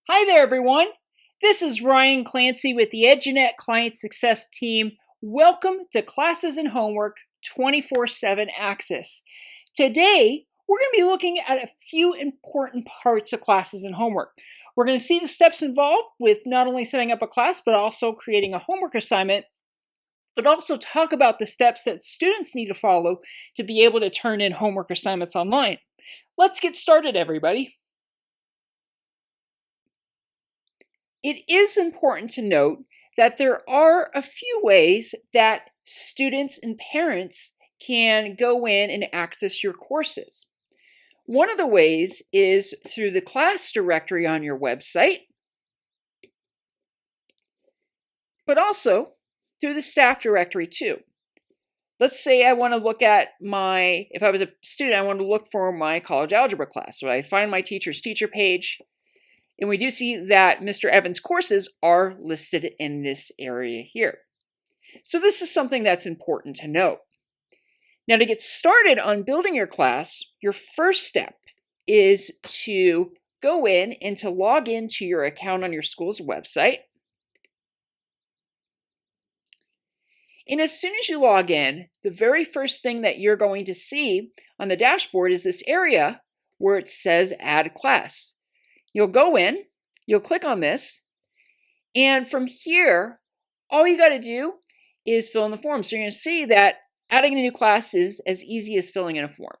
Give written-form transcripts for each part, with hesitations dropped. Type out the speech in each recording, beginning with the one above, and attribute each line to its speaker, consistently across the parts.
Speaker 1: Hi there, everyone. This is Ryan Clancy with the EduNet Client Success Team. Welcome to Classes and Homework 24/7 Access. Today, we're going to be looking at a few important parts of classes and homework. We're going to see the steps involved with not only setting up a class, but also creating a homework assignment, but also talk about the steps that students need to follow to be able to turn in homework assignments online. Let's get started, everybody. It is important to note that there are a few ways that students and parents can go in and access your courses. One of the ways is through the class directory on your website, but also through the staff directory too. Let's say I want to look at if I was a student, I want to look for my college algebra class. So I find my teacher's teacher page, and we do see that Mr. Evans' courses are listed in this area here. So this is something that's important to note. Now, to get started on building your class, your first step is to go in and to log into your account on your school's website. And as soon as you log in, the very first thing that you're going to see on the dashboard is this area where it says Add Class. You'll go in, you'll click on this, and from here, all you got to do is fill in the form. So you're going to see that adding a new class is as easy as filling in a form.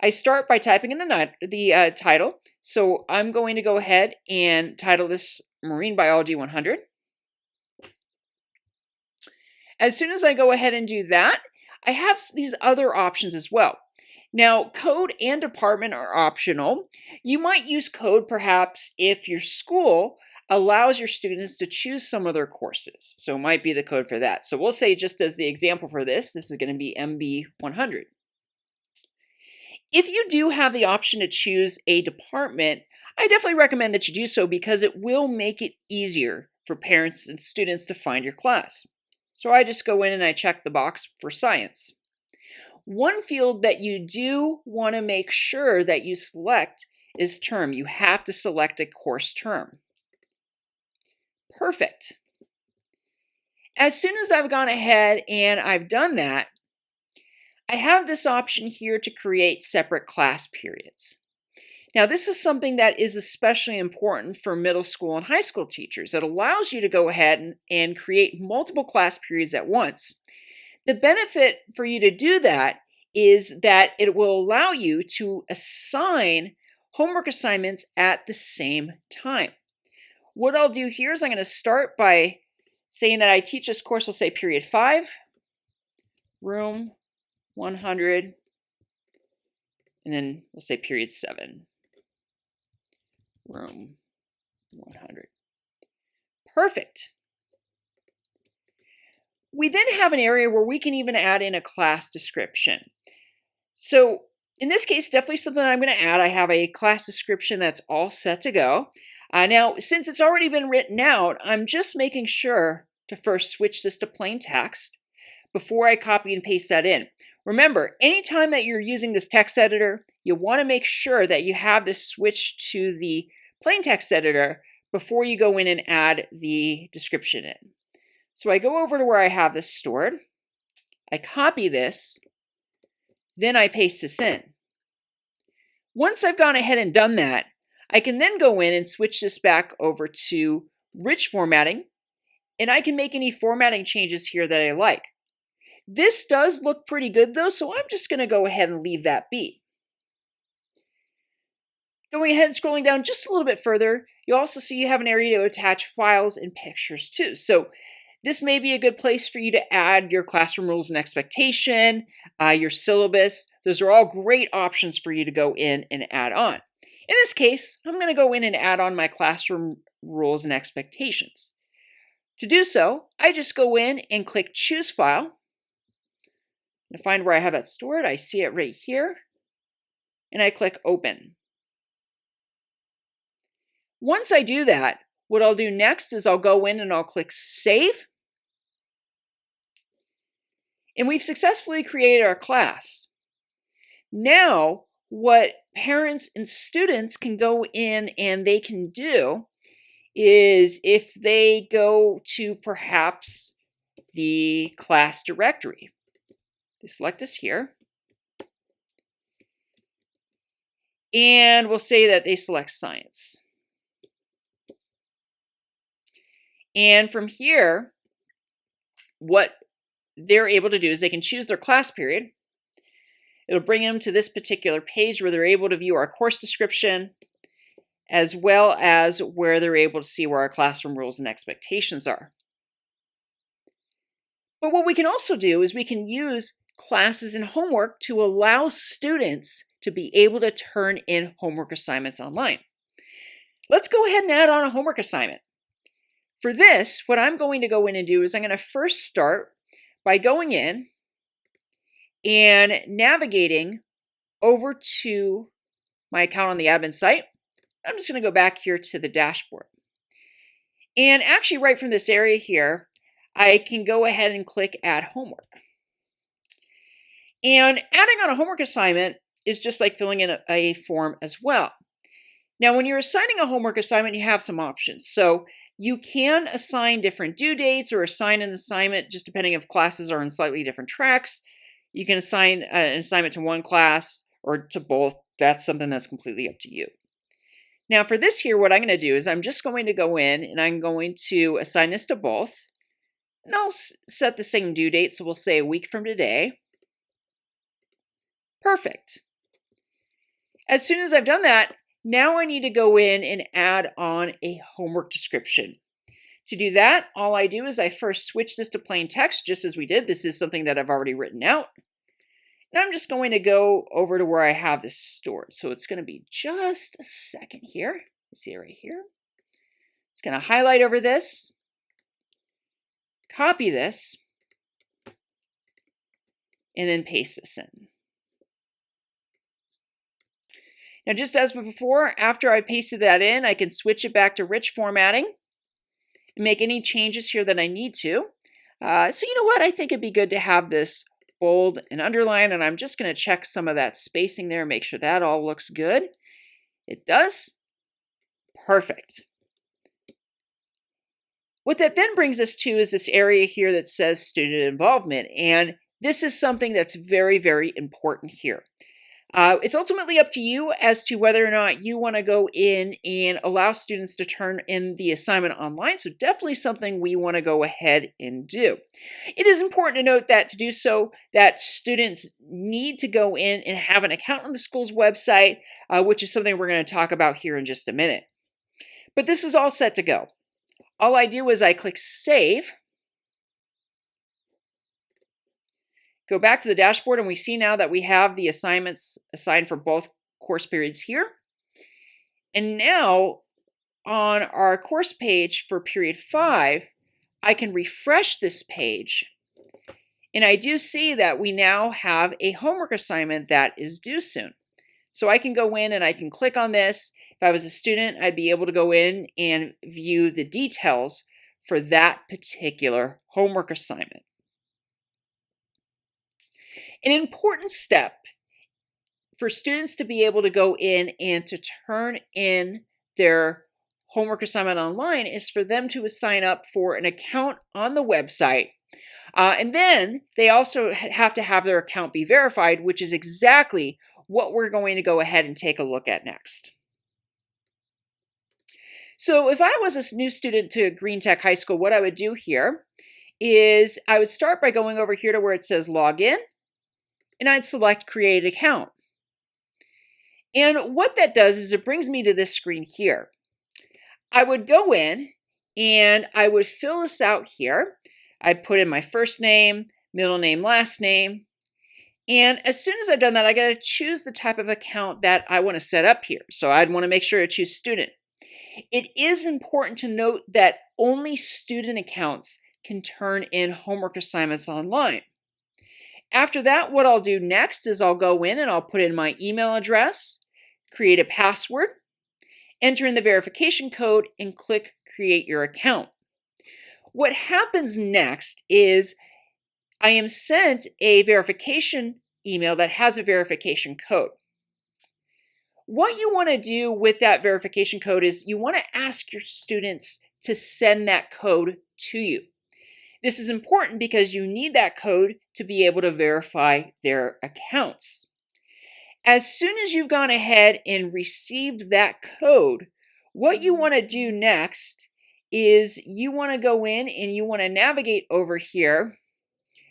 Speaker 1: I start by typing in the title. So I'm going to go ahead and title this Marine Biology 100. As soon as I go ahead and do that, I have these other options as well. Now, code and department are optional. You might use code perhaps if your school allows your students to choose some of their courses. So it might be the code for that. So we'll say, just as the example for this is going to be MB100. If you do have the option to choose a department, I definitely recommend that you do so because it will make it easier for parents and students to find your class. So I just go in and I check the box for science. One field that you do want to make sure that you select is term. You have to select a course term. Perfect. As soon as I've gone ahead and I've done that, I have this option here to create separate class periods. Now, this is something that is especially important for middle school and high school teachers. It allows you to go ahead and create multiple class periods at once. The benefit for you to do that is that it will allow you to assign homework assignments at the same time. What I'll do here is I'm going to start by saying that I teach this course, we'll say period 5, room 100, and then we'll say period 7, room 100. Perfect. We then have an area where we can even add in a class description. So in this case, definitely something I'm going to add. I have a class description that's all set to go. Now, since it's already been written out, I'm just making sure to first switch this to plain text before I copy and paste that in. Remember, anytime that you're using this text editor, you want to make sure that you have this switched to the plain text editor before you go in and add the description in. So I go over to where I have this stored, I copy this, then I paste this in. Once I've gone ahead and done that, I can then go in and switch this back over to rich formatting, and I can make any formatting changes here that I like. This does look pretty good though, so I'm just going to go ahead and leave that be. Going ahead and scrolling down just a little bit further, you'll also see you have an area to attach files and pictures too. So this may be a good place for you to add your classroom rules and expectation, your syllabus. Those are all great options for you to go in and add on. In this case, I'm going to go in and add on my classroom rules and expectations. To do so, I just go in and click Choose File. To find where I have that stored, I see it right here, and I click Open. Once I do that, what I'll do next is I'll go in and I'll click Save. And we've successfully created our class. Now, what parents and students can go in and they can do is if they go to perhaps the class directory. They select this here. And we'll say that they select science. And from here, what they're able to do is they can choose their class period. It'll bring them to this particular page where they're able to view our course description, as well as where they're able to see where our classroom rules and expectations are. But what we can also do is we can use classes and homework to allow students to be able to turn in homework assignments online. Let's go ahead and add on a homework assignment. For this, what I'm going to go in and do is I'm going to first start by going in and navigating over to my account on the admin site. I'm just going to go back here to the dashboard. And actually right from this area here, I can go ahead and click Add Homework. And adding on a homework assignment is just like filling in a form as well. Now, when you're assigning a homework assignment, you have some options. So you can assign different due dates or assign an assignment just depending if classes are in slightly different tracks. You can assign an assignment to one class or to both. That's something that's completely up to you. Now for this here, what I'm going to do is I'm just going to go in and I'm going to assign this to both. And I'll set the same due date, so we'll say a week from today. Perfect. As soon as I've done that, now I need to go in and add on a homework description. To do that, all I do is I first switch this to plain text, just as we did. This is something that I've already written out. And I'm just going to go over to where I have this stored. So it's going to be just a second here. You see it right here. It's going to highlight over this, copy this, and then paste this in. Now, just as before, after I pasted that in, I can switch it back to rich formatting and make any changes here that I need to. So you know what? I think it'd be good to have this bold and underline, and I'm just going to check some of that spacing there, make sure that all looks good. It does. Perfect. What that then brings us to is this area here that says student involvement, and this is something that's very, very important here. It's ultimately up to you as to whether or not you want to go in and allow students to turn in the assignment online. So definitely something we want to go ahead and do. It is important to note that to do so, that students need to go in and have an account on the school's website, which is something we're going to talk about here in just a minute. But this is all set to go. All I do is I click Save. Go back to the dashboard, and we see now that we have the assignments assigned for both course periods here. And now on our course page for period 5, I can refresh this page. And I do see that we now have a homework assignment that is due soon. So I can go in and I can click on this. If I was a student, I'd be able to go in and view the details for that particular homework assignment. An important step for students to be able to go in and to turn in their homework assignment online is for them to sign up for an account on the website. And then they also have to have their account be verified, which is exactly what we're going to go ahead and take a look at next. So if I was a new student to Green Tech High School, what I would do here is I would start by going over here to where it says Log In. And I'd select Create Account. And what that does is it brings me to this screen here. I would go in and I would fill this out here. I'd put in my first name, middle name, last name. And as soon as I've done that, I got to choose the type of account that I want to set up here. So I'd want to make sure to choose student. It is important to note that only student accounts can turn in homework assignments online. After that, what I'll do next is I'll go in and I'll put in my email address, create a password, enter in the verification code, and click Create Your Account. What happens next is I am sent a verification email that has a verification code. What you want to do with that verification code is you want to ask your students to send that code to you. This is important because you need that code to be able to verify their accounts. As soon as you've gone ahead and received that code, what you want to do next is you want to go in and you want to navigate over here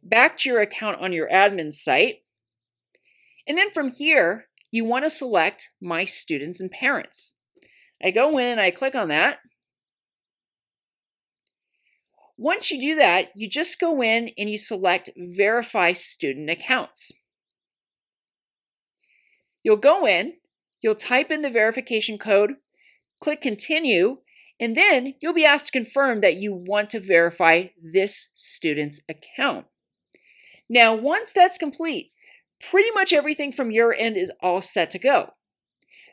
Speaker 1: back to your account on your admin site. And then from here, you want to select My Students and Parents. I go in and I click on that. Once you do that, you just go in and you select Verify Student Accounts. You'll go in, you'll type in the verification code, click Continue, and then you'll be asked to confirm that you want to verify this student's account. Now, once that's complete, pretty much everything from your end is all set to go.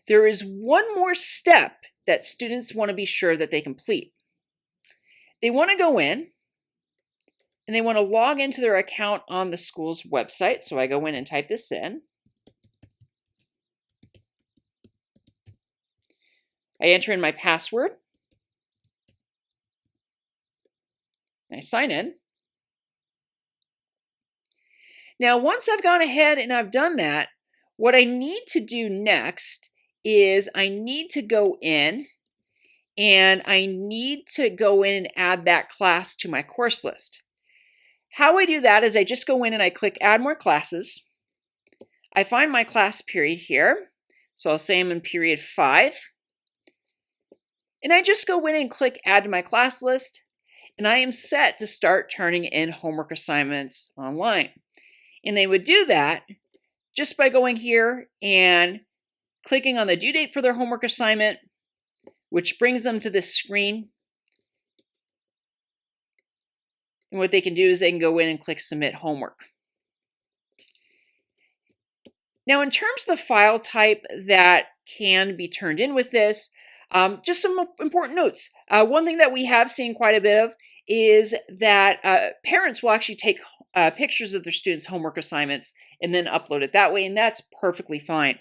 Speaker 1: There is one more step that students want to be sure that they complete. They want to go in and they want to log into their account on the school's website. So I go in and type this in. I enter in my password. I sign in. Now, once I've gone ahead and I've done that, what I need to do next is I need to go in and I need to go in and add that class to my course list. How I do that is I just go in and I click Add More Classes. I find my class period here. So I'll say I'm in period 5. And I just go in and click Add to my class list. And I am set to start turning in homework assignments online. And they would do that just by going here and clicking on the due date for their homework assignment, which brings them to this screen. And what they can do is they can go in and click Submit Homework. Now, in terms of the file type that can be turned in with this, just some important notes. One thing that we have seen quite a bit of is that parents will actually take pictures of their students' homework assignments and then upload it that way, and that's perfectly fine.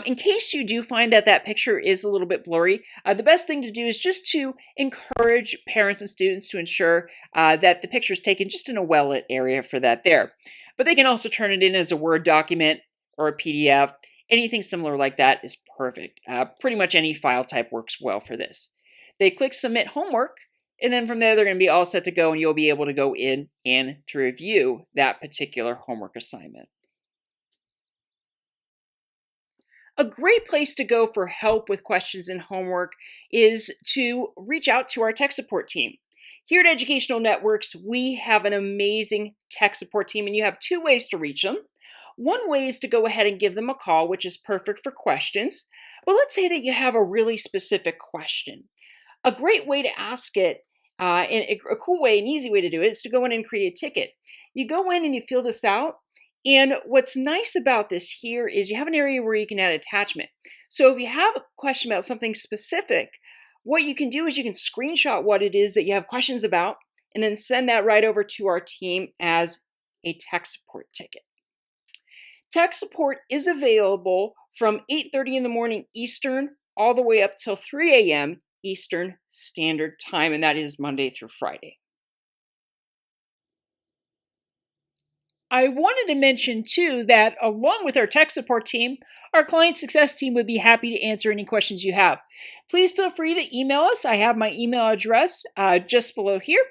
Speaker 1: In case you do find that that picture is a little bit blurry, the best thing to do is just to encourage parents and students to ensure that the picture is taken just in a well-lit area for that there. But they can also turn it in as a Word document or a PDF. Anything similar like that is perfect. Pretty much any file type works well for this. They click Submit Homework, and then from there they're going to be all set to go, and you'll be able to go in and to review that particular homework assignment. A great place to go for help with questions in homework is to reach out to our tech support team. Here at Educational Networks, we have an amazing tech support team, and you have 2 ways to reach them. One way is to go ahead and give them a call, which is perfect for questions. But let's say that you have a really specific question. A great way to ask it, and a cool way, an easy way to do it, is to go in and create a ticket. You go in and you fill this out. And what's nice about this here is you have an area where you can add attachment. So if you have a question about something specific, what you can do is you can screenshot what it is that you have questions about and then send that right over to our team as a tech support ticket. Tech support is available from 8:30 in the morning Eastern all the way up till 3 a.m. Eastern Standard Time, and that is Monday through Friday. I wanted to mention too that along with our tech support team, our client success team would be happy to answer any questions you have. Please feel free to email us. I have my email address just below here.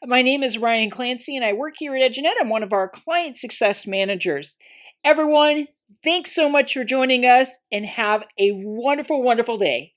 Speaker 1: My name is Ryan Clancy and I work here at EduNet. I'm one of our client success managers. Everyone, thanks so much for joining us and have a wonderful, wonderful day.